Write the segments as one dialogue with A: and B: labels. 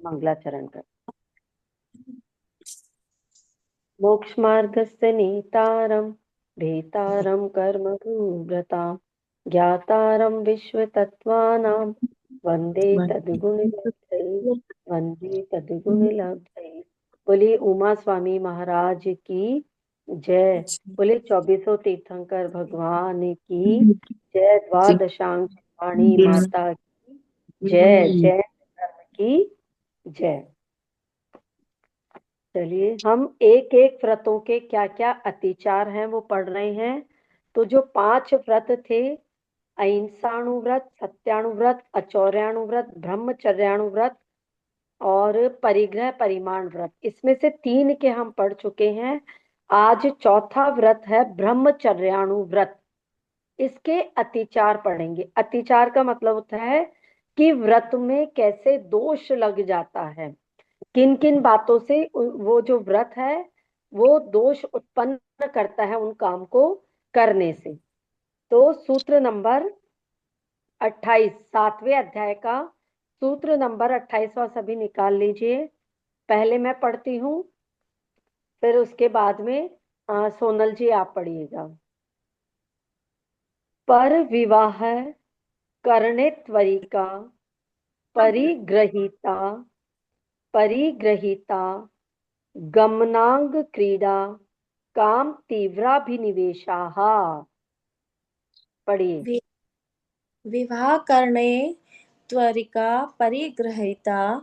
A: मंगलाचरण कर। मोक्षमार्गस्य नेतारं भेतारं कर्मभूव्रतां ज्ञातारं विश्वतत्त्वानां वंदे तद्गुणिलब्धये वंदे तद्गुणिलब्धये। बोलिए उमा स्वामी महाराज की जय। बोले 2400 तीर्थंकर भगवान की जय। द्वादशांग वाणी माता की जय। जय धर्म की जय। चलिए हम एक एक व्रतों के क्या क्या अतिचार हैं वो पढ़ रहे हैं। तो जो 5 व्रत थे, अहिंसाणुव्रत, सत्याणुव्रत, अचौर्याणुव्रत, ब्रह्मचर्याणुव्रत और परिग्रह परिमाण व्रत, इसमें से 3 के हम पढ़ चुके हैं। आज चौथा व्रत है ब्रह्मचर्याणुव्रत। इसके अतिचार पढ़ेंगे। अतिचार का मतलब होता है कि व्रत में कैसे दोष लग जाता है, किन किन बातों से वो जो व्रत है वो दोष उत्पन्न करता है उन काम को करने से। तो सूत्र नंबर 28, 7वें अध्याय का सूत्र नंबर 28वां सभी निकाल लीजिए। पहले मैं पढ़ती हूँ, फिर उसके बाद में सोनल जी आप पढ़िएगा। पर विवाह करणे त्वरिका परिग्रहिता परिग्रहिता गमनांग क्रीड़ा काम तीव्राभिनिवेशाः। पढ़िए।
B: वि- विवाह करणे त्वरिका परिग्रहिता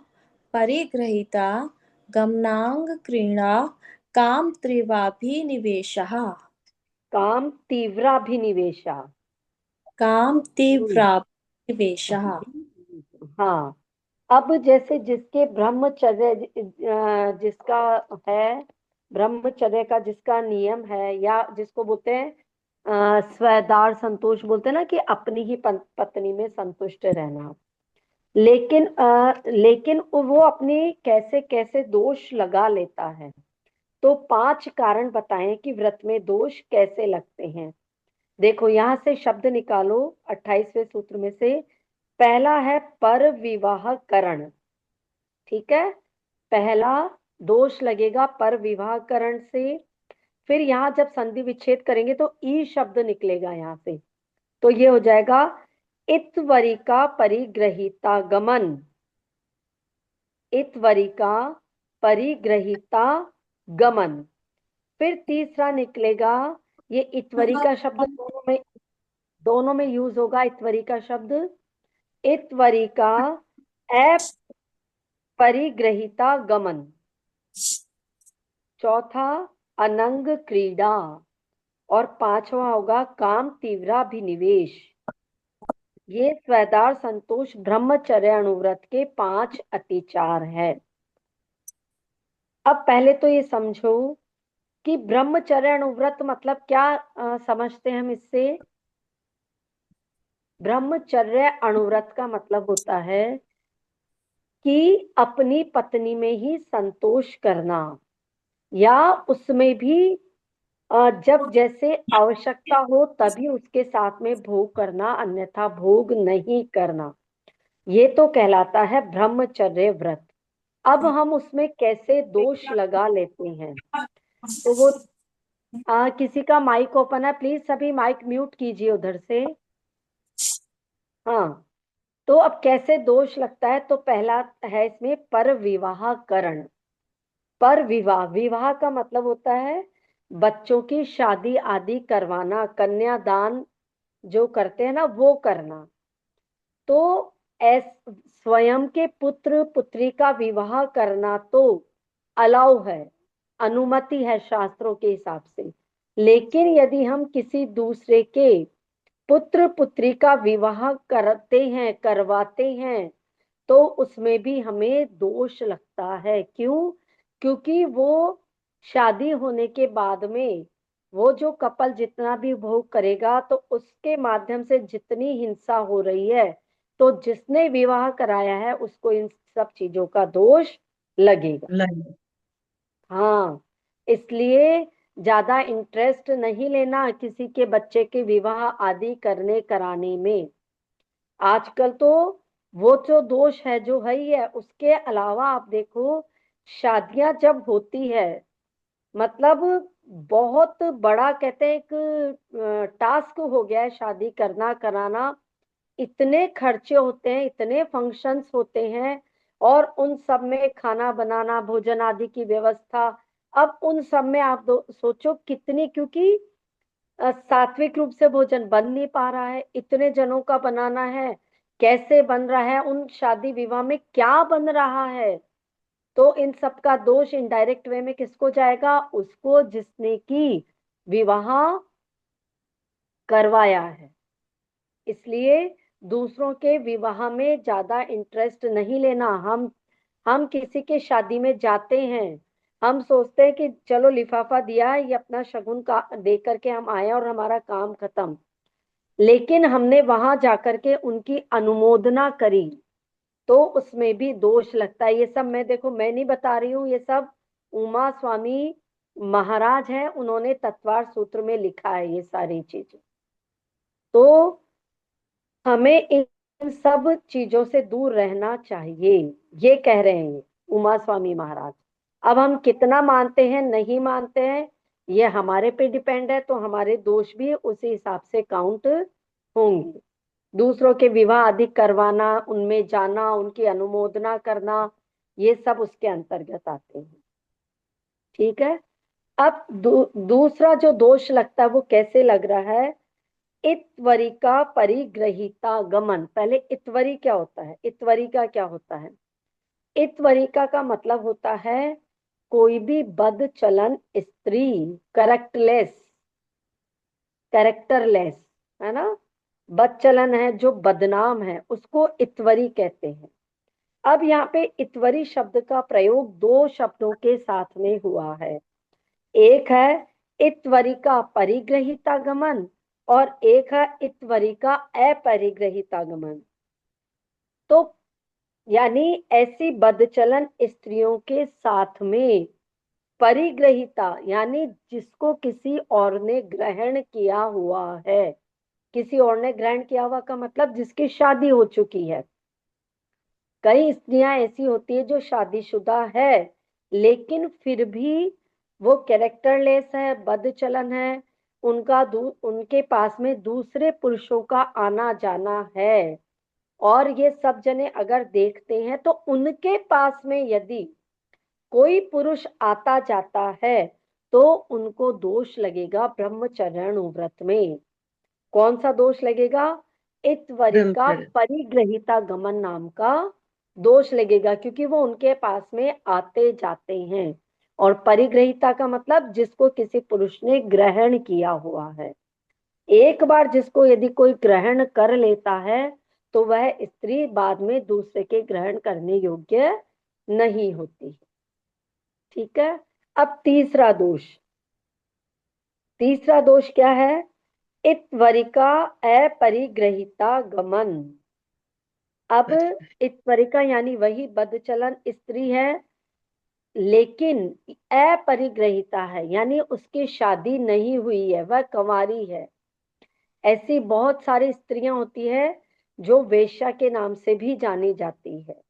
B: परिग्रहिता गमनांग क्रीड़ा काम तीव्राभिनिवेशः
A: काम तीव्राभिनिवेशा।
B: काम तीव्राभिनिवेशः।
A: हाँ, अब जैसे जिसके ब्रह्मचर्य जिसका है, ब्रह्मचर्य का जिसका नियम है, या जिसको बोलते हैं स्वदार संतोष बोलते हैं ना, कि अपनी ही पत्नी में संतुष्ट रहना। लेकिन वो अपने कैसे कैसे दोष लगा लेता है। तो 5 कारण बताएं कि व्रत में दोष कैसे लगते हैं। देखो यहां से शब्द निकालो 28वें सूत्र में से। पहला है पर विवाह करण। ठीक है, पहला दोष लगेगा पर विवाह करण से। फिर यहाँ जब संधि विच्छेद करेंगे तो ई शब्द निकलेगा यहाँ से, तो ये हो जाएगा इत्वरिका परिग्रहिता गमन। इत्वरिका परिग्रहिता गमन। फिर तीसरा निकलेगा, ये इत्वरी का शब्द दोनों में यूज होगा। इत्वरी का शब्द इत्वरी का अपरिग्रहिता गमन। चौथा अनंग क्रीड़ा, और पांचवा होगा काम तीव्राभिनिवेश। ये स्वदार संतोष ब्रह्मचर्य अनुव्रत के 5 अतिचार है। अब पहले तो ये समझो कि ब्रह्मचर्य अनुव्रत मतलब क्या समझते हैं हम इससे। ब्रह्मचर्य अनुव्रत का मतलब होता है कि अपनी पत्नी में ही संतोष करना, या उसमें भी जब जैसे आवश्यकता हो तभी उसके साथ में भोग करना, अन्यथा भोग नहीं करना। ये तो कहलाता है ब्रह्मचर्य व्रत। अब हम उसमें कैसे दोष लगा लेते हैं, तो वो किसी का माइक ओपन है, प्लीज सभी माइक म्यूट कीजिए उधर से। हाँ, तो अब कैसे दोष लगता है, तो पहला है इसमें पर विवाह करण। पर विवाह, विवाह का मतलब होता है बच्चों की शादी आदि करवाना, कन्यादान जो करते हैं ना वो करना। तो ऐस स्वयं के पुत्र पुत्री का विवाह करना तो अलाउ है, अनुमति है शास्त्रों के हिसाब से। लेकिन यदि हम किसी दूसरे के पुत्र पुत्री का विवाह करते हैं, करवाते हैं, तो उसमें भी हमें दोष लगता है। क्यों? क्योंकि वो शादी होने के बाद में वो जो कपल जितना भी भोग करेगा, तो उसके माध्यम से जितनी हिंसा हो रही है, तो जिसने विवाह कराया है उसको इन सब चीजों का दोष लगेगा। हाँ, इसलिए ज्यादा इंटरेस्ट नहीं लेना किसी के बच्चे के विवाह आदि करने कराने में। आजकल तो वो जो दोष है जो है ही है। उसके अलावा आप देखो, शादियां जब होती है, मतलब बहुत बड़ा कहते हैं एक टास्क हो गया है शादी करना कराना। इतने खर्चे होते हैं, इतने फंक्शंस होते हैं, और उन सब में खाना बनाना, भोजन आदि की व्यवस्था। अब उन सब में आप सोचो कितनी, क्योंकि सात्विक रूप से भोजन बन नहीं पा रहा है, इतने जनों का बनाना है। कैसे बन रहा है, उन शादी विवाह में क्या बन रहा है। तो इन सब का दोष इनडायरेक्ट वे में किसको जाएगा? उसको जिसने की विवाह करवाया है। इसलिए दूसरों के विवाह में ज्यादा इंटरेस्ट नहीं लेना। हम किसी के शादी में जाते हैं, हम सोचते हैं कि चलो लिफाफा दिया है, ये अपना शगुन का दे करके हम आए और हमारा काम खत्म। लेकिन हमने वहां जाकर के उनकी अनुमोदना करी, तो उसमें भी दोष लगता है। ये सब मैं देखो, मैं नहीं बता रही हूँ, ये सब उमा स्वामी महाराज हैं, उन्होंने तत्वार सूत्र में लिखा है ये सारी चीजें। तो हमें इन सब चीजों से दूर रहना चाहिए, ये कह रहे हैं ये उमा स्वामी महाराज। अब हम कितना मानते हैं नहीं मानते हैं, ये हमारे पे डिपेंड है। तो हमारे दोष भी उसी हिसाब से काउंट होंगे। दूसरों के विवाह आदि करवाना, उनमें जाना, उनकी अनुमोदना करना, ये सब उसके अंतर्गत आते हैं। ठीक है। अब दूसरा जो दोष लगता है वो कैसे लग रहा है? इत्वरिका परिग्रहिता गमन। पहले इत्वरी क्या होता है, इत्वरिका क्या होता है? इत्वरिका का मतलब होता है कोई भी बद चलन स्त्री, करेक्टलेस, कैरेक्टरलेस, है ना, बदचलन है, जो बदनाम है, उसको इत्वरी कहते हैं। अब यहाँ पे इत्वरी शब्द का प्रयोग दो शब्दों के साथ में हुआ है। एक है इत्वरिका परिग्रहितागमन, और एक है इत्वरिका अपरिग्रहितागमन। तो यानी ऐसी बदचलन स्त्रियों के साथ में परिग्रहिता, यानी जिसको किसी और ने ग्रहण किया हुआ है। किसी और ने ग्रहण किया हुआ का मतलब जिसकी शादी हो चुकी है। कई स्त्रियां ऐसी होती है जो शादीशुदा है, लेकिन फिर भी वो कैरेक्टरलेस है, बदचलन है। उनके पास में दूसरे पुरुषों का आना जाना है, और ये सब जने अगर देखते हैं तो उनके पास में यदि कोई पुरुष आता जाता है तो उनको दोष लगेगा ब्रह्मचर्य व्रत में। कौन सा दोष लगेगा? इत्वरिका
C: ब्रह्मचर्य।
A: परिग्रहिता गमन नाम का दोष लगेगा, क्योंकि वो उनके पास में आते जाते हैं। और परिग्रहिता का मतलब जिसको किसी पुरुष ने ग्रहण किया हुआ है। एक बार जिसको यदि कोई ग्रहण कर लेता है तो वह स्त्री बाद में दूसरे के ग्रहण करने योग्य नहीं होती। ठीक है। अब तीसरा दोष क्या है? इत्वरिका अपरिग्रहिता गमन। अब
C: अच्छा।
A: इत्वरिका यानी वही बदचलन स्त्री है, लेकिन अपरिग्रहिता है, यानी उसकी शादी नहीं हुई है, वह कंवारी है। ऐसी बहुत सारी स्त्रियां होती है जो वेश्या के नाम से भी जानी जाती है।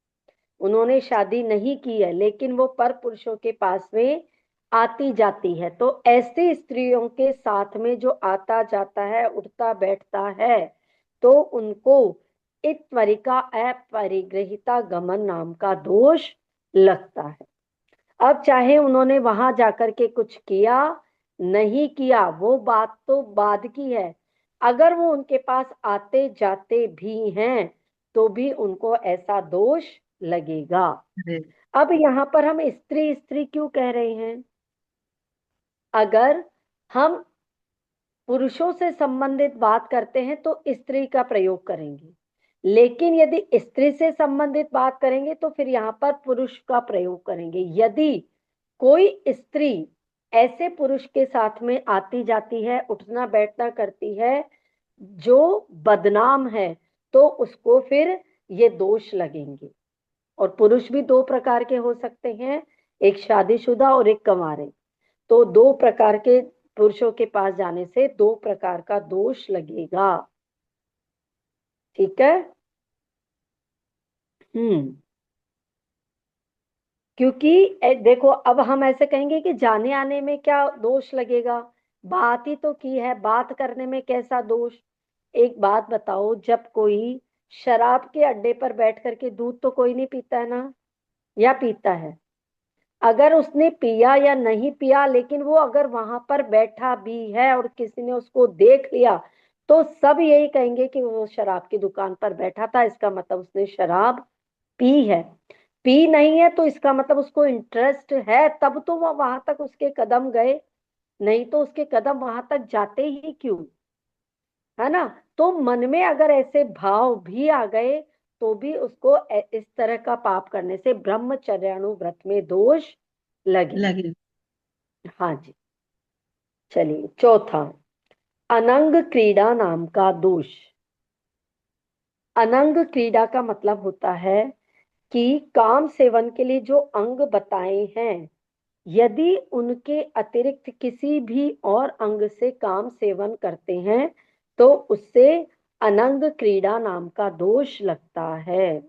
A: उन्होंने शादी नहीं की है, लेकिन वो पर पुरुषों के पास में आती जाती है। तो ऐसी स्त्रियों के साथ में जो आता जाता है, उठता बैठता है, तो उनको इत्वरिका अपरिग्रहिता गमन नाम का दोष लगता है। अब चाहे उन्होंने वहां जाकर के कुछ किया नहीं किया, वो बात तो बाद की है। अगर वो उनके पास आते जाते भी हैं तो भी उनको ऐसा दोष लगेगा।
C: अरे।
A: अब यहाँ पर हम स्त्री स्त्री क्यों कह रहे हैं? अगर हम पुरुषों से संबंधित बात करते हैं तो स्त्री का प्रयोग करेंगे, लेकिन यदि स्त्री से संबंधित बात करेंगे तो फिर यहाँ पर पुरुष का प्रयोग करेंगे। यदि कोई स्त्री ऐसे पुरुष के साथ में आती जाती है, उठना बैठना करती है, जो बदनाम है, तो उसको फिर ये दोष लगेंगे। और पुरुष भी दो प्रकार के हो सकते हैं, एक शादीशुदा और एक कंवारे। तो दो प्रकार के पुरुषों के पास जाने से दो प्रकार का दोष लगेगा। ठीक है। हम्म। क्योंकि देखो, अब हम ऐसे कहेंगे कि जाने आने में क्या दोष लगेगा, बात ही तो की है, बात करने में कैसा दोष। एक बात बताओ, जब कोई शराब के अड्डे पर बैठ करके, दूध तो कोई नहीं पीता है ना, या पीता है? अगर उसने पिया या नहीं पिया, लेकिन वो अगर वहां पर बैठा भी है और किसी ने उसको देख लिया, तो सब यही कहेंगे कि वो शराब की दुकान पर बैठा था, इसका मतलब उसने शराब पी है। पी नहीं है तो इसका मतलब उसको इंटरेस्ट है, तब तो वो वहां तक उसके कदम गए, नहीं तो उसके कदम वहां तक जाते ही क्यों? है ना? तो मन में अगर ऐसे भाव भी आ गए, तो भी उसको इस तरह का पाप करने से ब्रह्मचर्याणुव्रत में दोष लगेगा।
C: लगे।
A: हाँ जी। चलिए, चौथा, अनंग क्रीड़ा नाम का दोष। अनंग क्रीड़ा का मतलब होता है कि काम सेवन के लिए जो अंग बताए हैं, यदि उनके अतिरिक्त किसी भी और अंग से काम सेवन करते हैं, तो उससे अनंग क्रीड़ा नाम का दोष लगता है।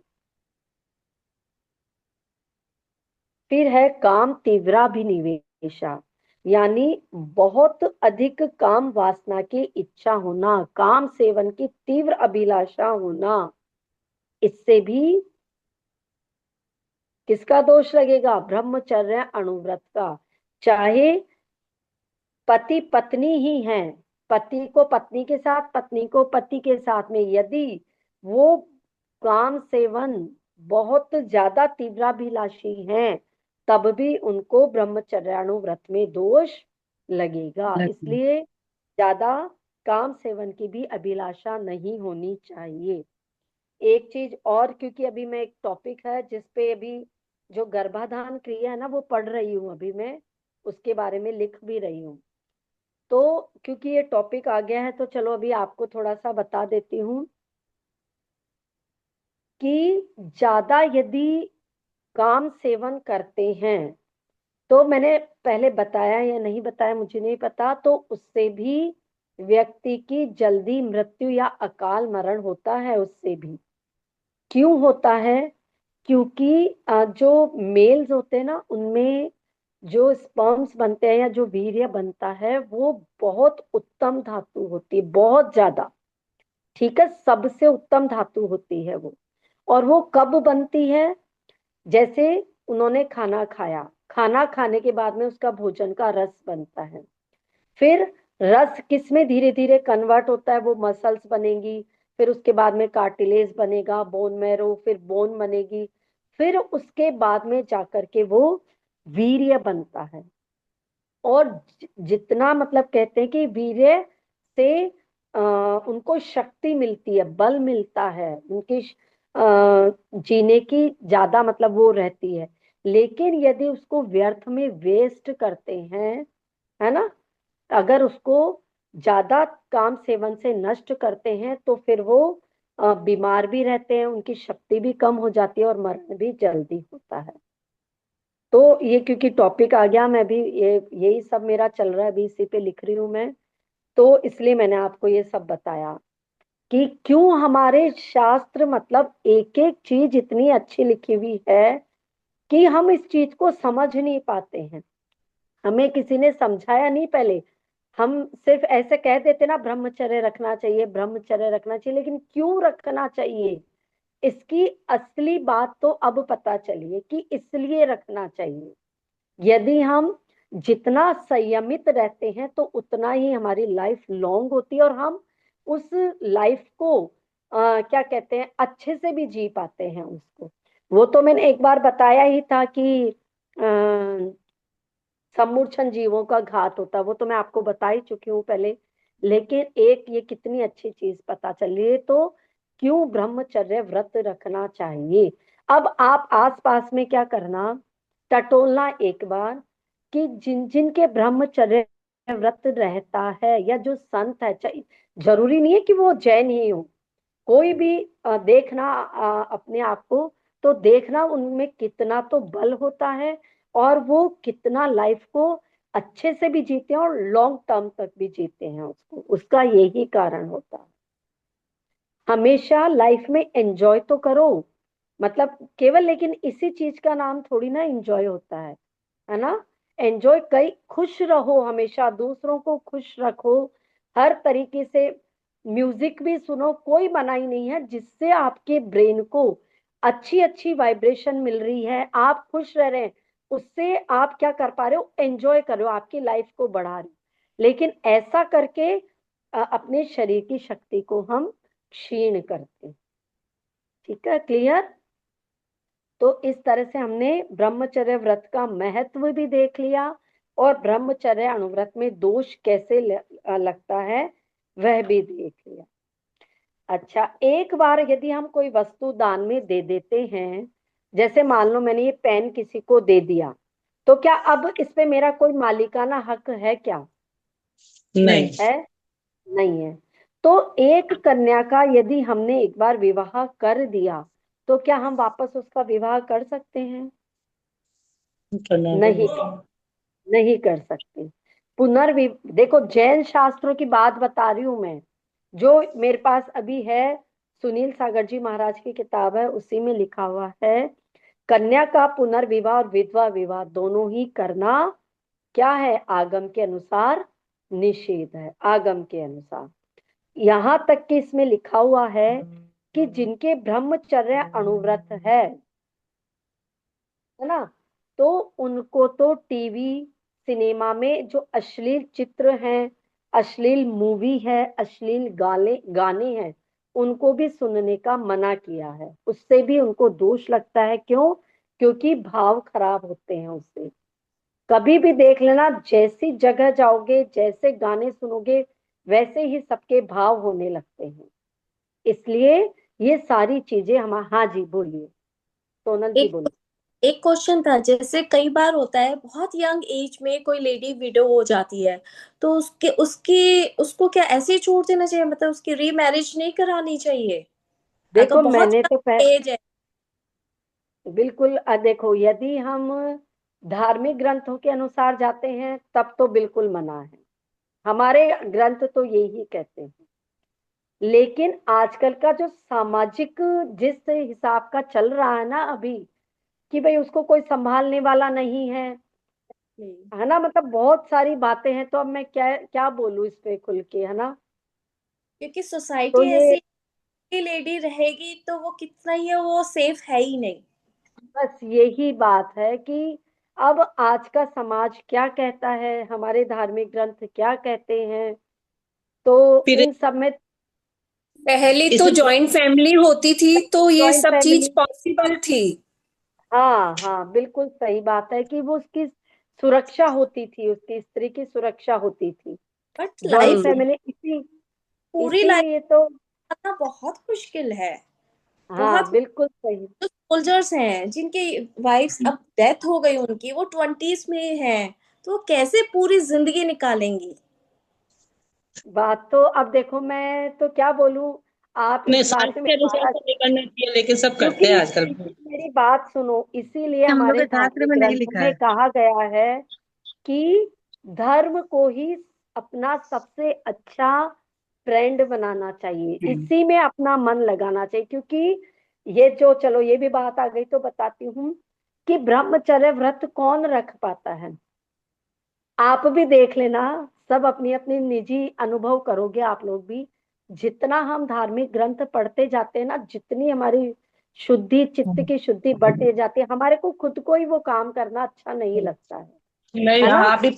A: फिर है काम तीव्राभिनिवेशा, यानी बहुत अधिक काम वासना की इच्छा होना, काम सेवन की तीव्र अभिलाषा होना, इससे भी किसका दोष लगेगा? ब्रह्मचर्य अणुव्रत का। चाहे पति पत्नी ही हैं, पति को पत्नी के साथ, पत्नी को पति के साथ में, यदि वो काम सेवन बहुत ज्यादा तीव्राभिलाषी हैं, तब भी उनको ब्रह्मचर्याणुव्रत में दोष लगेगा।
C: लगे।
A: इसलिए ज्यादा काम सेवन की भी अभिलाषा नहीं होनी चाहिए। एक चीज और, क्योंकि अभी मैं एक टॉपिक है जिसपे अभी जो गर्भाधान क्रिया है ना, वो पढ़ रही हूँ अभी मैं, उसके बारे में लिख भी रही हूँ। तो क्योंकि ये टॉपिक आ गया है, तो चलो अभी आपको थोड़ा सा बता देती हूँ कि ज्यादा यदि काम सेवन करते हैं, तो मैंने पहले बताया या नहीं बताया मुझे नहीं पता, तो उससे भी व्यक्ति की जल्दी मृत्यु या अकाल मरण होता है, उससे भी। क्यों होता है? क्योंकि जो मेल्स होते हैं ना, उनमें जो स्पर्म्स बनते हैं या जो वीर्य बनता है, वो बहुत उत्तम धातु होती है, बहुत ज्यादा। ठीक है, सबसे उत्तम धातु होती है वो। और वो कब बनती है? जैसे उन्होंने खाना खाया, खाना खाने के बाद में उसका भोजन का रस बनता है। फिर रस किस में धीरे धीरे कन्वर्ट होता है? वो मसल्स बनेंगी, फिर उसके बाद में कार्टिलेज बनेगा, बोन मैरो, फिर बोन बनेगी, फिर उसके बाद में जाकर के वो वीर्य बनता है। और जितना मतलब कहते हैं कि वीर्य से उनको शक्ति मिलती है, बल मिलता है, उनकी जीने की ज्यादा मतलब वो रहती है। लेकिन यदि उसको व्यर्थ में वेस्ट करते हैं, है ना, अगर उसको ज्यादा काम सेवन से नष्ट करते हैं, तो फिर वो बीमार भी रहते हैं, उनकी शक्ति भी कम हो जाती है और मरण भी जल्दी होता है। तो ये क्योंकि टॉपिक आ गया, मैं भी ये यही सब मेरा चल रहा है, अभी इसी पे लिख रही हूँ मैं, तो इसलिए मैंने आपको ये सब बताया कि क्यों हमारे शास्त्र मतलब एक एक चीज इतनी अच्छी लिखी हुई है कि हम इस चीज को समझ नहीं पाते हैं। हमें किसी ने समझाया नहीं पहले, हम सिर्फ ऐसे कह देते ना, ब्रह्मचर्य रखना चाहिए, ब्रह्मचर्य रखना चाहिए, लेकिन क्यों रखना चाहिए, इसकी असली बात तो अब पता चली है कि इसलिए रखना चाहिए। यदि हम जितना संयमित रहते हैं, तो उतना ही हमारी लाइफ लॉन्ग होती है, और हम उस लाइफ को क्या कहते हैं, अच्छे से भी जी पाते हैं उसको। वो तो मैंने एक बार बताया ही था कि सम्मूर्छन जीवों का घात होता है, वो तो मैं आपको बता ही चुकी हूँ पहले। लेकिन एक ये कितनी अच्छी चीज पता चली है, तो क्यों ब्रह्मचर्य व्रत रखना चाहिए। अब आप आसपास में क्या करना, टटोलना एक बार, कि जिन जिन के ब्रह्मचर्य व्रत रहता है, या जो संत है, चाहे जरूरी नहीं है कि वो जैन ही हो, कोई भी देखना अपने आप को, तो देखना उनमें कितना तो बल होता है, और वो कितना लाइफ को अच्छे से भी जीते हैं, और लॉन्ग टर्म तक भी जीते हैं उसको, उसका यही कारण होता है। हमेशा लाइफ में एंजॉय तो करो, मतलब केवल, लेकिन इसी चीज का नाम थोड़ी ना एंजॉय होता है ना। एंजॉय कई, खुश रहो, हमेशा दूसरों को खुश रखो हर तरीके से। म्यूजिक भी सुनो, कोई मनाही नहीं है, जिससे आपके ब्रेन को अच्छी अच्छी वाइब्रेशन मिल रही है, आप खुश रह रहे हैं, उससे आप क्या कर पा रहे हो, एंजॉय कर रहे हो, आपकी लाइफ को बढ़ा रहे हो। लेकिन ऐसा करके अपने शरीर की शक्ति को हम क्षीण करते हैं। ठीक है, क्लियर। तो इस तरह से हमने ब्रह्मचर्य व्रत का महत्व भी देख लिया, और ब्रह्मचर्य अनुव्रत में दोष कैसे लगता है वह भी देख लिया। अच्छा, एक बार यदि हम कोई वस्तु दान में दे देते हैं, जैसे मान लो मैंने ये पेन किसी को दे दिया, तो क्या अब इस पे मेरा कोई मालिकाना हक है क्या?
C: नहीं।
A: है? नहीं है। तो एक कन्या का यदि हमने एक बार विवाह कर दिया, तो क्या हम वापस उसका विवाह कर सकते हैं?
C: करना
A: नहीं, नहीं कर सकते। देखो, जैन शास्त्रों की बात बता रही हूं मैं, जो मेरे पास अभी है, सुनील सागर जी महाराज की किताब है, उसी में लिखा हुआ है, कन्या का पुनर्विवाह और विधवा विवाह दोनों ही करना क्या है, आगम के अनुसार निषेध है, आगम के अनुसार। यहाँ तक कि इसमें लिखा हुआ है कि जिनके ब्रह्मचर्य अनुव्रत है ना, तो उनको तो टीवी सिनेमा में जो अश्लील चित्र हैं, अश्लील मूवी है, अश्लील गाने गाने हैं, उनको भी सुनने का मना किया है। उससे भी उनको दोष लगता है। क्यों? क्योंकि भाव खराब होते हैं उससे। कभी भी देख लेना, जैसी जगह जाओगे, जैसे गाने सुनोगे, वैसे ही सबके भाव होने लगते हैं। इसलिए ये सारी चीजें हम, हाँ जी बोलिए, सोनल जी
B: एक
A: बोलिए।
B: एक क्वेश्चन था, जैसे कई बार होता है बहुत यंग एज में कोई लेडी विडो हो जाती है, तो उसके उसकी उसको क्या ऐसे ही छोड़ देना चाहिए, मतलब उसकी रीमैरिज नहीं करानी चाहिए अगर
A: देखो
B: बहुत
A: मैंने तो
B: यंग एज है?
A: बिल्कुल, देखो यदि हम धार्मिक ग्रंथों के अनुसार जाते हैं तब तो बिल्कुल मना है, हमारे ग्रंथ तो यही कहते हैं। लेकिन आजकल का जो सामाजिक जिस हिसाब का चल रहा है ना अभी, कि भाई उसको कोई संभालने वाला नहीं है ना, मतलब बहुत सारी बातें हैं, तो अब मैं क्या क्या बोलूं इस पे खुल के, है ना।
B: क्योंकि
A: तो
B: सोसाइटी
A: ये
B: ऐसी, लेडी रहेगी तो वो कितना ही है, वो सेफ है ही नहीं।
A: बस यही बात है कि अब आज का समाज क्या कहता है, हमारे धार्मिक ग्रंथ क्या कहते हैं, तो
C: फिर
A: इन सब में
D: पहले तो
C: इसी
D: जॉइंट फैमिली होती थी तो ये
A: जॉइंट
D: सब चीज
A: फैमिली,
D: पॉसिबल थी।
A: हाँ हाँ बिल्कुल सही बात है कि वो उसकी सुरक्षा होती थी, उसकी स्त्री की सुरक्षा होती थी।
B: बट
A: जॉइंट
B: लाइफ
C: हम्म,
A: फैमिली
B: पूरी लाइफ
A: इसीलिए तो,
B: करना बहुत मुश्किल है।
A: हाँ
B: बहुत
A: बिल्कुल सही।
B: सोल्जर्स हैं जिनके वाइफ्स अब डेथ हो गई उनकी, वो 20s में हैं, तो वो कैसे पूरी जिंदगी निकालेंगी?
A: बात तो अब देखो, मैं तो क्या बोलूं, आप इस
C: अपने
A: बारे
C: शास्त्र
A: में
C: के अनुसार
A: हमारा,
C: तो नहीं करना चाहिए, लेकिन सब
A: क्योंकि
C: करते हैं आजकल।
A: मेरी बात सुनो, इसीलिए
E: हम लोग
A: हमारे
E: के शास्त्र
A: धार्मिक
E: में नहीं
A: ग्रंथों
E: लिखा
A: में
E: है।
A: कहा गया है कि धर्म को ही अपना सबसे अच्छा फ्रेंड बनाना चाहिए, इसी में अपना मन लगाना चाहिए। क्योंकि ये जो, चलो ये भी बात आ गई तो बताती हूँ कि ब्रह्मचर्य व्रत कौन रख पाता है। आप भी देख लेना, सब अपनी अपनी निजी अनुभव करोगे आप लोग भी। जितना हम धार्मिक ग्रंथ पढ़ते जाते हैं ना, जितनी हमारी शुद्धि, चित्त की शुद्धि बढ़ते जाती है, हमारे को खुद को ही वो काम करना अच्छा नहीं लगता
C: नहीं,
A: है ना।
C: हाँ, अभी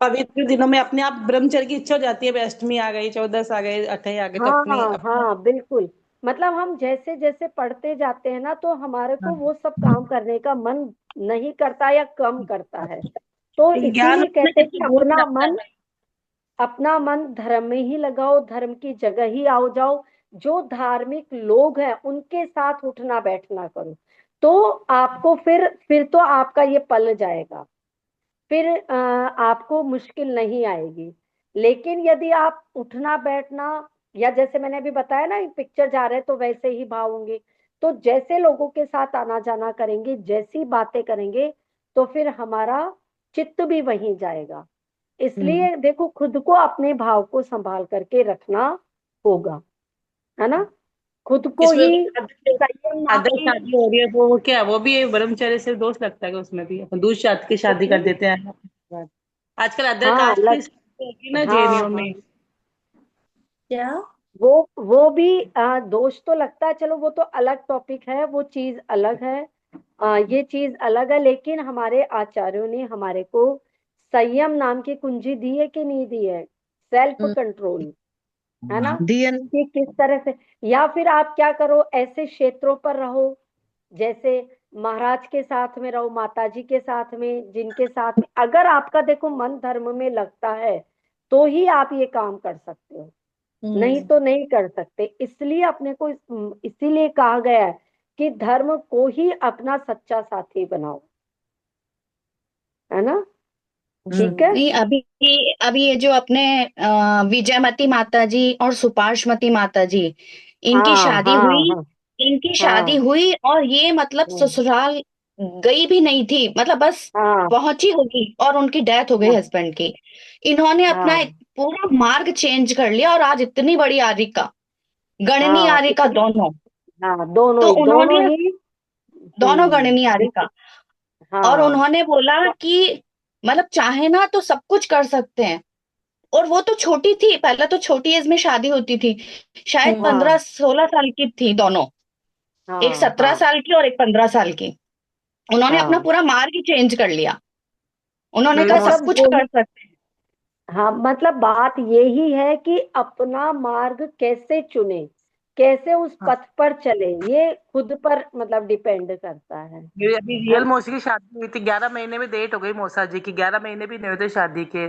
C: पवित्र दिनों में अपने आप ब्रह्मचर्य की इच्छा हो जाती है। अष्टमी आ गई, 14 आ गए, 28 आ गए, तो अपने
A: हाँ
C: अपने
A: हाँ बिल्कुल। मतलब हम जैसे जैसे पढ़ते जाते हैं ना, तो हमारे को वो सब काम करने का मन नहीं करता या कम करता है। तो
C: ज्ञान
A: इसीलिए
C: होता है
A: कहते हैं कि
C: कितना बोझ लगता है।
A: अपना मन धर्म में ही लगाओ, धर्म की जगह ही आओ जाओ, जो धार्मिक लोग हैं उनके साथ उठना बैठना करो, तो आपको फिर तो आपका ये पल जाएगा, फिर आपको मुश्किल नहीं आएगी। लेकिन यदि आप उठना बैठना, या जैसे मैंने अभी बताया ना, पिक्चर जा रहे हैं तो वैसे ही भाव होंगे, तो जैसे लोगों के साथ आना जाना करेंगे, जैसी बातें करेंगे, तो फिर हमारा चित्त भी वहीं जाएगा। इसलिए देखो, खुद को, अपने भाव को संभाल करके रखना होगा, है ना। खुद को
C: इसमें
A: ही संयम नाम
C: अदर
A: की
C: शादी हो रही है वो क्या, वो भी ब्रह्मचर्य से दोष लगता है कि उसमें भी अपन दूसरी जात की शादी कर
A: उसमें।
C: देते हैं आजकल अदर
A: हाँ
C: कास्ट की शादी होगी ना
A: हाँ
C: जेएनयू में।
A: हाँ,
B: क्या?
A: वो भी दोष तो लगता है, चलो वो तो अलग टॉपिक है, वो चीज अलग है। ये चीज अलग है, लेकिन हमारे आचार्यों ने हमारे को संयम नाम की कुंजी दी है कि नहीं दी है? सेल्फ
B: हम्म,
A: कंट्रोल, है ना?
E: दियन।
A: कि किस तरह से, या फिर आप क्या करो, ऐसे क्षेत्रों पर रहो जैसे महाराज के साथ में रहो, माता जी के साथ में, जिनके साथ में अगर आपका देखो मन धर्म में लगता है तो ही आप ये काम कर सकते हो, नहीं
B: हम्म,
A: तो नहीं कर सकते। इसलिए अपने को इसीलिए कहा गया है कि धर्म को ही अपना सच्चा साथी बनाओ, है ना? ठीक है।
E: नहीं, अभी अभी ये जो अपने विजयमती माता जी और सुपार्श्वती माता जी, इनकी
A: हाँ
E: शादी
A: हाँ
E: हुई।
A: हाँ
E: इनकी शादी
A: हाँ
E: हुई और ये मतलब
A: हाँ
E: ससुराल गई भी नहीं थी, मतलब बस
A: हाँ
E: पहुंची होगी और उनकी डेथ हो गई
A: हाँ
E: हस्बैंड की। इन्होंने अपना
A: हाँ
E: पूरा मार्ग चेंज कर लिया और आज इतनी बड़ी आरिका, गणनी
A: हाँ,
E: आरिका
A: इतनी,
E: दोनों।
A: हाँ दोनों
E: तो
A: ही, दोनों
E: उन्होंने
A: ही।
E: दोनों गणनी आरिका,
A: बिल्कुल।
E: और
A: हाँ
E: उन्होंने बोला कि मतलब चाहे ना तो सब कुछ कर सकते हैं। और वो तो छोटी थी, पहले तो छोटी एज में शादी होती थी, शायद
B: हम्म,
E: 15-16 साल की थी दोनों, एक
A: हाँ
E: 17 साल की और एक 15 साल की। उन्होंने अपना
A: हाँ,
E: पूरा मार्ग ही चेंज कर लिया। उन्होंने
C: मेरी
E: कहा सब
A: मतलब
E: कुछ
A: वो,
E: कर सकते हैं।
A: हाँ मतलब बात यही है कि अपना मार्ग कैसे चुने, कैसे उस
C: हाँ,
A: पथ पर चले, ये खुद पर मतलब डिपेंड करता
C: मेरी अभी
A: है
C: रियल
A: ना?
C: मौसी की शादी हुई थी, 11 महीने में डेट हो गई मौसा जी की, 11 महीने भी नहीं हुए थे शादी के।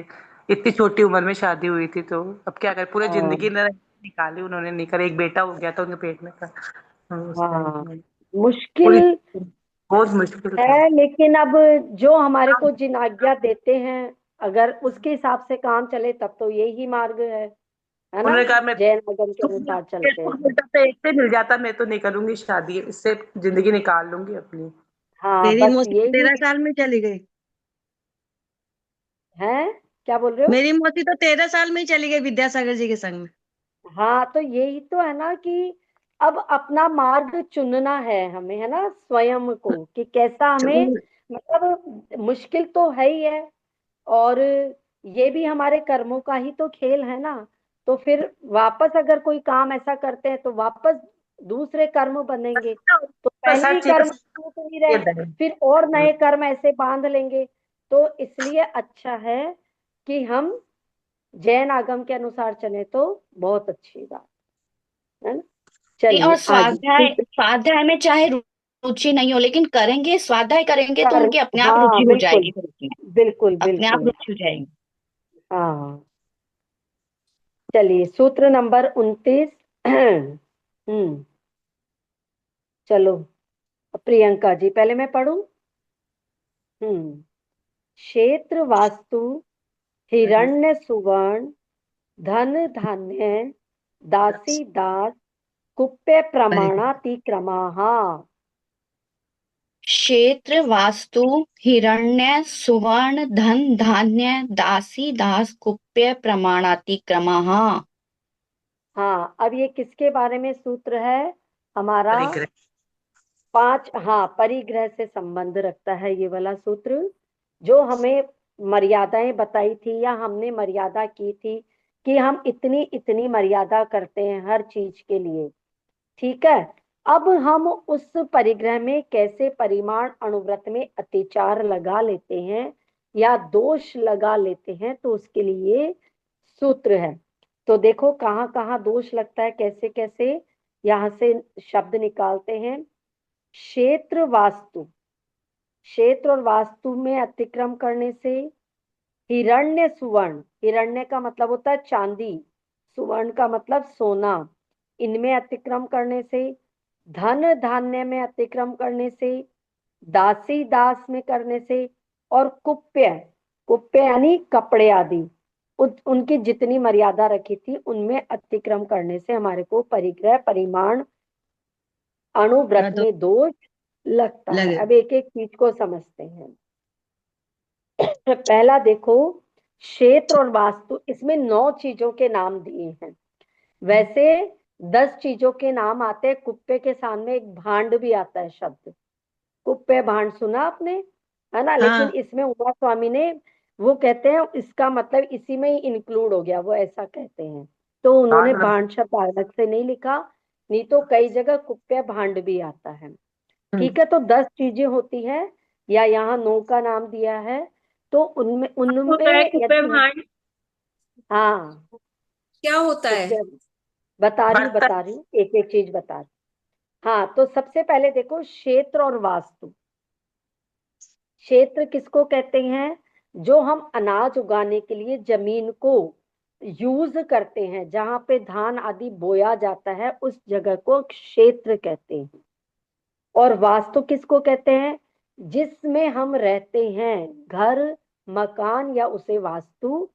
C: इतनी छोटी उम्र में शादी हुई थी, तो अब क्या करें, पूरी
A: हाँ
C: जिंदगी निकाली उन्होंने, निकल एक बेटा हो गया था उनके पेट में था। उस टाइम
A: हाँ,
C: में
A: मुश्किल
C: पूरी बहुत मुश्किल था।
A: है, लेकिन अब जो हमारे को जिन आज्ञा देते हैं, अगर उसके हिसाब से काम चले तब तो यही मार्ग है ना?
C: उन्होंने कहा मैं
A: जैन आगम के
C: सुख
A: अनुसार चलते
C: सुख
A: हैं तो।
C: मिलता तो एक से मिल जाता, मैं तो नहीं करूंगी शादी, इससे जिंदगी निकाल लूंगी अपनी।
A: हाँ
E: मेरी
A: बस
E: मौसी तो
A: यही
E: 13 साल में चली गई।
A: है। क्या बोल रहे हो?
E: मेरी मौसी तो 13 साल में ही चली गई विद्यासागर जी के संग में।
A: हाँ तो यही तो है ना कि अब अपना मार्ग चुनना है हमें, है ना, स्वयं को, कि कैसा हमें, मतलब मुश्किल तो है ही है, और ये भी हमारे कर्मों का ही तो खेल है ना। तो फिर वापस अगर कोई काम ऐसा करते हैं तो वापस दूसरे कर्म बनेंगे, तो पहले ही
C: सच
A: कर्म टूट नहीं रहे, फिर और नए कर्म ऐसे बांध लेंगे। तो इसलिए अच्छा है कि हम जैन आगम के अनुसार चले तो बहुत अच्छी बात है ना।
E: नहीं, और
A: चलिए आगे
E: स्वाध्याय स्वाध्याय में चाहे रुचि नहीं हो, लेकिन करेंगे, स्वाध्याय करेंगे तो
A: कर,
E: उनकी अपने आप
A: हाँ
E: रुचि हो
A: बिल्कुल,
E: जाएगी फिर उसमें,
A: बिल्कुल
E: अपने आप
A: बिल्कुल।
E: रुचि हो जाएगी।
A: हाँ चलिए, सूत्र नंबर 29। चलो, प्रियंका जी पहले मैं पढ़ूं। क्षेत्र वास्तु हिरण्य सुवर्ण धन धान्य दासी दास कुप्य
E: अरे,
A: प्रमाणातिक्रमाः।
E: क्षेत्र वास्तु हिरण्य सुवर्ण धन धान्य दासी दास कुप्य प्रमाणातिक्रमः।
A: हाँ, अब ये किसके बारे में सूत्र है हमारा?
C: परिग्रह।
A: पांच, हाँ, परिग्रह से संबंध रखता है ये वाला सूत्र, जो हमें मर्यादाएं बताई थी या हमने मर्यादा की थी कि हम इतनी इतनी मर्यादा करते हैं हर चीज के लिए। ठीक है। अब हम उस परिग्रह में कैसे परिमाण अनुव्रत में अतिचार लगा लेते हैं या दोष लगा लेते हैं, तो उसके लिए सूत्र है। तो देखो कहाँ कहाँ दोष लगता है, कैसे कैसे यहाँ से शब्द निकालते हैं। क्षेत्र वास्तु, क्षेत्र और वास्तु में अतिक्रम करने से, हिरण्य सुवर्ण, हिरण्य का मतलब होता है चांदी, सुवर्ण का मतलब सोना, इनमें अतिक्रम करने से, धन धान्य में अतिक्रम करने से, दासी दास में करने से, और कुप्य, कुप्य यानी कपड़े आदि, उनकी जितनी मर्यादा रखी थी उनमें अतिक्रम करने से हमारे को परिग्रह परिमाण अणुव्रत
E: तो
A: में दोष लगता है।
E: लगे।
A: अब एक एक चीज को समझते हैं। तो पहला देखो, क्षेत्र और वास्तु, इसमें 9 चीजों के नाम दिए हैं। वैसे 10 चीजों के नाम आते हैं। कुप्पे के सामने एक भांड भी आता है शब्द। कुप्पे भांड सुना आपने, है ना? लेकिन
C: हाँ
A: इसमें उमा स्वामी ने, वो कहते हैं इसका मतलब इसी में ही इंक्लूड हो गया, वो ऐसा कहते हैं। तो उन्होंने
C: भांड
A: भांड शब्द अलग से नहीं लिखा, नहीं तो कई जगह कुप्पे भांड भी आता है। ठीक है, तो 10 चीजें होती है, या यहाँ 9 का नाम दिया है। तो उनमें
D: होता है
A: उनमें
D: कुप्पे
A: यदि,
D: भांड?
A: हाँ,
D: क्या होता है?
A: कुप्पे, बता रही हूँ
C: बर्तन।
A: बता रही हूँ, एक एक चीज बता रही हूँ। हाँ, तो सबसे पहले देखो क्षेत्र और वास्तु। क्षेत्र किसको कहते हैं? जो हम अनाज उगाने के लिए जमीन को यूज करते हैं, जहां पे धान आदि बोया जाता है, उस जगह को क्षेत्र कहते हैं। और वास्तु किसको कहते हैं? जिसमें हम रहते हैं, घर, मकान, या उसे वास्तु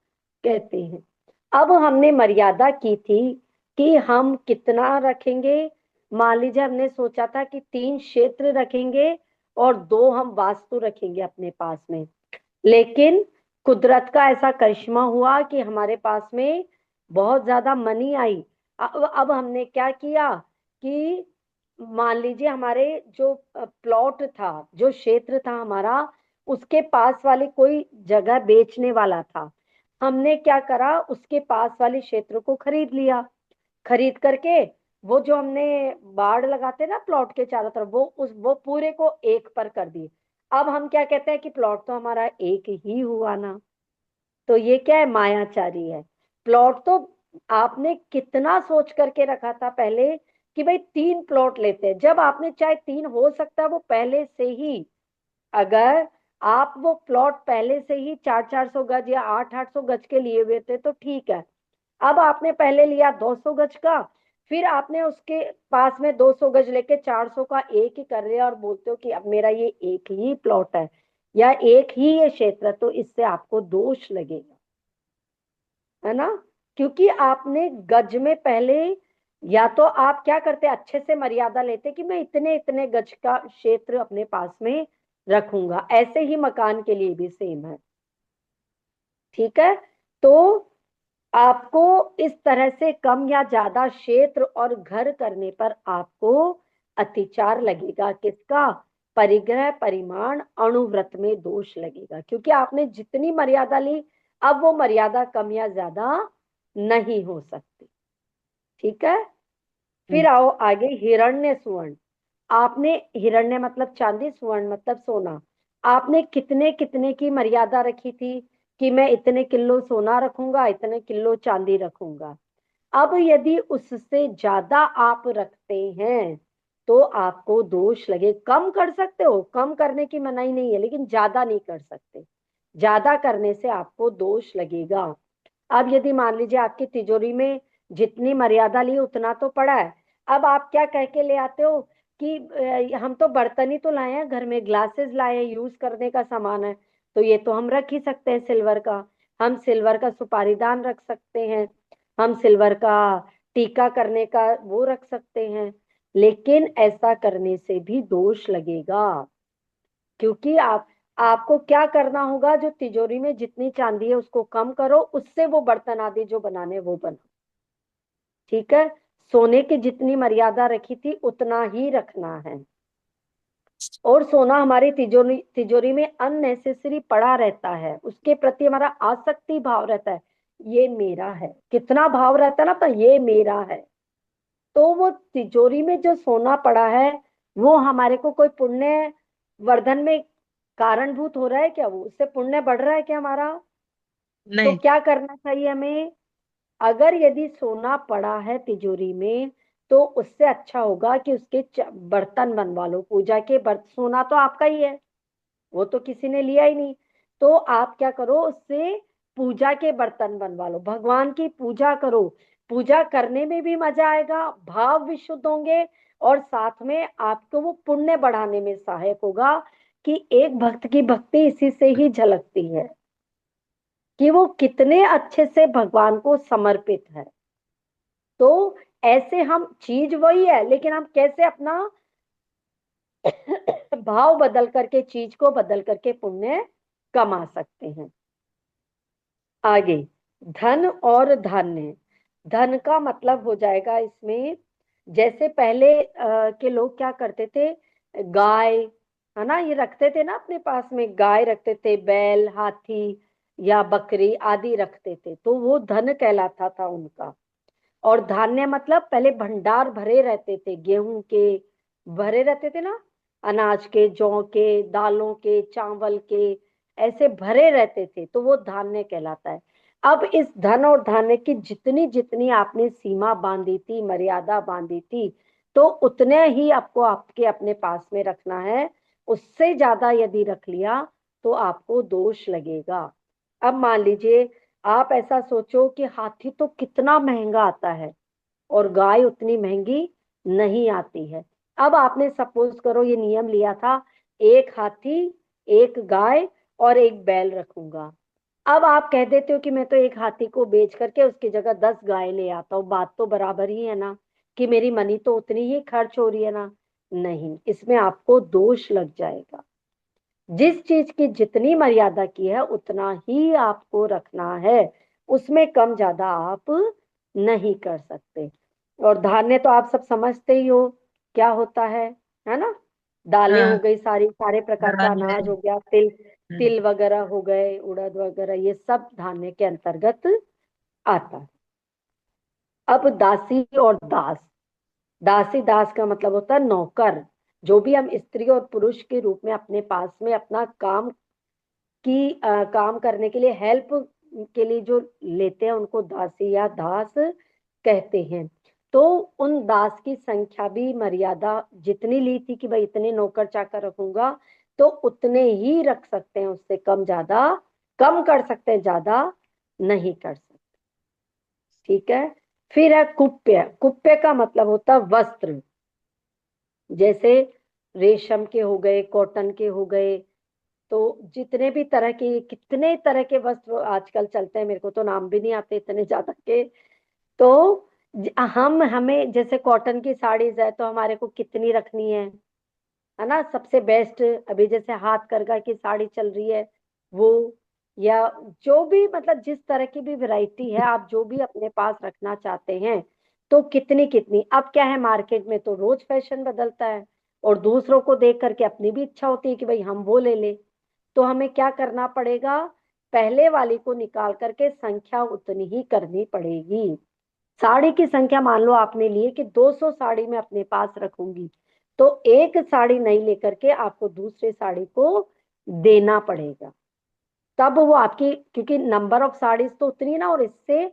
A: कहते हैं। अब हमने मर्यादा की थी कि हम कितना रखेंगे। मान लीजिए हमने सोचा था कि 3 क्षेत्र रखेंगे और 2 हम वास्तु रखेंगे अपने पास में। लेकिन कुदरत का ऐसा करिश्मा हुआ कि हमारे पास में बहुत ज्यादा मनी आई। अब हमने क्या किया कि मान लीजिए हमारे जो प्लॉट था, जो क्षेत्र था हमारा, उसके पास वाली कोई जगह बेचने वाला था। हमने क्या करा, उसके पास वाले क्षेत्र को खरीद लिया। खरीद करके वो जो हमने बाड़ लगाते ना प्लॉट के चारों तरफ, वो पूरे को एक पर कर दिए। अब हम क्या कहते हैं कि प्लॉट तो हमारा एक ही हुआ ना। तो ये क्या है? मायाचारी है। प्लॉट तो आपने कितना सोच करके रखा था पहले कि भाई 3 प्लॉट लेते हैं। जब आपने चाहे 3 हो सकता है वो पहले से ही, अगर आप वो प्लॉट पहले से ही 400-400 गज या 800-800 गज के लिए हुए थे तो ठीक है। अब आपने पहले लिया 200 गज का, फिर आपने उसके पास में 200 गज लेके 400 का एक ही कर लिया और बोलते हो कि अब मेरा ये एक ही प्लॉट है या एक ही ये क्षेत्र है, तो इससे आपको दोष लगेगा, है ना? क्योंकि आपने गज में पहले, या तो आप क्या करते, अच्छे से मर्यादा लेते कि मैं इतने इतने गज का क्षेत्र अपने पास में रखूंगा। ऐसे ही मकान के लिए भी सेम है। ठीक है, तो आपको इस तरह से कम या ज्यादा क्षेत्र और घर करने पर आपको अतिचार लगेगा। किसका? परिग्रह, परिमाण, अणुव्रत में दोष लगेगा, क्योंकि आपने जितनी मर्यादा ली, अब वो मर्यादा कम या ज्यादा नहीं हो सकती। ठीक है, फिर आओ आगे, हिरण्य सुवर्ण। आपने, हिरण्य मतलब चांदी, सुवर्ण मतलब सोना। आपने कितने कितने की मर्यादा रखी थी कि मैं इतने किलो सोना रखूंगा, इतने किलो चांदी रखूंगा। अब यदि उससे ज्यादा आप रखते हैं तो आपको दोष लगे। कम कर सकते हो, कम करने की मनाही नहीं है, लेकिन ज्यादा नहीं कर सकते। ज्यादा करने से आपको दोष लगेगा। अब यदि मान लीजिए आपकी तिजोरी में जितनी मर्यादा ली उतना तो पड़ा है, अब आप क्या कह के ले आते हो कि हम तो बर्तन ही तो लाए हैं, घर में ग्लासेस लाए हैं, यूज करने का सामान है, तो ये तो हम रख ही सकते हैं सिल्वर का। हम सिल्वर का सुपारीदान रख सकते हैं, हम सिल्वर का टीका करने का वो रख सकते हैं। लेकिन ऐसा करने से भी दोष लगेगा, क्योंकि आपको क्या करना होगा, जो तिजोरी में जितनी चांदी है उसको कम करो, उससे वो बर्तन आदि जो बनाने वो बनाओ। ठीक है, सोने की जितनी मर्यादा रखी थी उतना ही रखना है। और सोना हमारी तिजोरी तिजोरी में अननेसेसरी पड़ा रहता है, उसके प्रति हमारा आसक्ति भाव रहता है। ये मेरा है, कितना भाव रहता है ना, तो ये मेरा है। तो वो तिजोरी में जो सोना पड़ा है, वो हमारे को कोई पुण्य वर्धन में कारणभूत हो रहा है क्या? वो उससे पुण्य बढ़ रहा है क्या हमारा? तो
C: नहीं।
A: क्या करना चाहिए हमें? अगर यदि सोना पड़ा है तिजोरी में, तो उससे अच्छा होगा कि उसके बर्तन बनवा लो, पूजा के बर्तन। सोना तो आपका ही है, वो तो किसी ने लिया ही नहीं। तो आप क्या करो, उससे पूजा के बर्तन बनवा लो, भगवान की पूजा करो। पूजा करने में भी मजा आएगा, भाव भी शुद्ध होंगे, और साथ में आपको वो पुण्य बढ़ाने में सहायक होगा। कि एक भक्त की भक्ति इसी से ही झलकती है कि वो कितने अच्छे से भगवान को समर्पित है। तो ऐसे हम, चीज वही है, लेकिन हम कैसे अपना भाव बदल करके, चीज को बदल करके पुण्य कमा सकते हैं। आगे, धन और धान्य। धन का मतलब हो जाएगा इसमें, जैसे पहले के लोग क्या करते थे, गाय, है ना, ये रखते थे ना अपने पास में, गाय रखते थे, बैल, हाथी या बकरी आदि रखते थे, तो वो धन कहलाता था उनका। और धान्य मतलब पहले भंडार भरे रहते थे, गेहूं के भरे रहते थे ना, अनाज के, जौ के, दालों के, चावल के, ऐसे भरे रहते थे, तो वो धान्य कहलाता है। अब इस धन और धान्य की जितनी जितनी आपने सीमा बांधी थी, मर्यादा बांधी थी, तो उतने ही आपको आपके अपने पास में रखना है। उससे ज्यादा यदि रख लिया तो आपको दोष लगेगा। अब मान लीजिए आप ऐसा सोचो कि हाथी तो कितना महंगा आता है और गाय उतनी महंगी नहीं आती है। अब आपने सपोज करो ये नियम लिया था, एक हाथी, एक गाय और एक बैल रखूंगा। अब आप कह देते हो कि मैं तो एक हाथी को बेच करके उसकी जगह 10 गाय ले आता हूँ, बात तो बराबर ही है ना, कि मेरी मनी तो उतनी ही खर्च हो रही है ना। नहीं, इसमें आपको दोष लग जाएगा। जिस चीज की जितनी मर्यादा की है उतना ही आपको रखना है, उसमें कम ज्यादा आप नहीं कर सकते। और धान्य तो आप सब समझते ही हो क्या होता है ना, दालें हो
C: हाँ,
A: गई, सारी सारे प्रकार का
C: धान्य।
A: अनाज हो गया, तिल तिल वगैरह हो गए, उड़द वगैरह, ये सब धान्य के अंतर्गत आता है। अब दासी और दास, दासी दास का मतलब होता है नौकर। जो भी हम स्त्री और पुरुष के रूप में अपने पास में अपना काम करने के लिए, हेल्प के लिए जो लेते हैं, उनको दासी या दास कहते हैं। तो उन दास की संख्या भी मर्यादा जितनी ली थी कि भाई इतने नौकर चाकर रखूंगा, तो उतने ही रख सकते हैं, उससे कम ज्यादा, कम कर सकते हैं, ज्यादा नहीं कर सकते। ठीक है। फिर है कुप्य। कुप्य का मतलब होता है वस्त्र, जैसे रेशम के हो गए, कॉटन के हो गए, तो जितने भी तरह के, कितने तरह के वस्त्र आजकल चलते हैं, मेरे को तो नाम भी नहीं आते इतने ज्यादा के। तो हम हमें जैसे कॉटन की साड़ीज है तो हमारे को कितनी रखनी है ना, सबसे बेस्ट अभी जैसे हाथ करगा की साड़ी चल रही है वो, या जो भी मतलब जिस तरह की भी वैरायटी है, आप जो भी अपने पास रखना चाहते हैं, तो कितनी कितनी। अब क्या है, मार्केट में तो रोज फैशन बदलता है, और दूसरों को देख करके अपनी भी इच्छा होती है कि भाई हम वो ले ले। तो हमें क्या करना पड़ेगा, पहले वाली को निकाल करके संख्या उतनी ही करनी पड़ेगी। साड़ी की संख्या मान लो आपने लिए कि 200 साड़ी मैं अपने पास रखूंगी, तो एक साड़ी नहीं लेकर के आपको दूसरे साड़ी को देना पड़ेगा। तब वो आपकी, क्योंकि नंबर ऑफ साड़ीज तो उतनी है ना, और इससे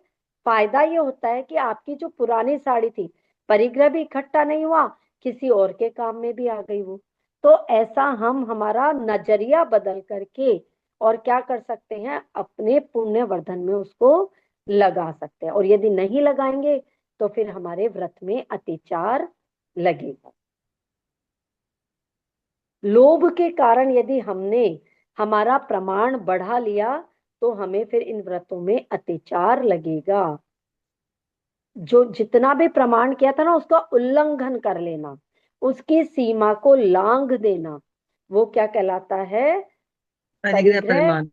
A: फायदा ये होता है कि आपकी जो पुरानी साड़ी थी, परिग्रह भी इकट्ठा नहीं हुआ, किसी और के काम में भी आ गई वो। तो ऐसा हम हमारा नजरिया बदल करके और क्या कर सकते हैं, अपने पुण्य वर्धन में उसको लगा सकते हैं। और यदि नहीं लगाएंगे तो फिर हमारे व्रत में अतिचार लगेगा। लोभ के कारण यदि हमने हमारा प्रमाण बढ़ा लिया तो हमें फिर इन व्रतों में अत्याचार लगेगा। जो जितना भी प्रमाण किया था ना, उसका उल्लंघन कर लेना, उसकी सीमा को लांघ देना, वो क्या कहलाता है,
C: परिग्रह
A: परिग्रह
C: परिमाण।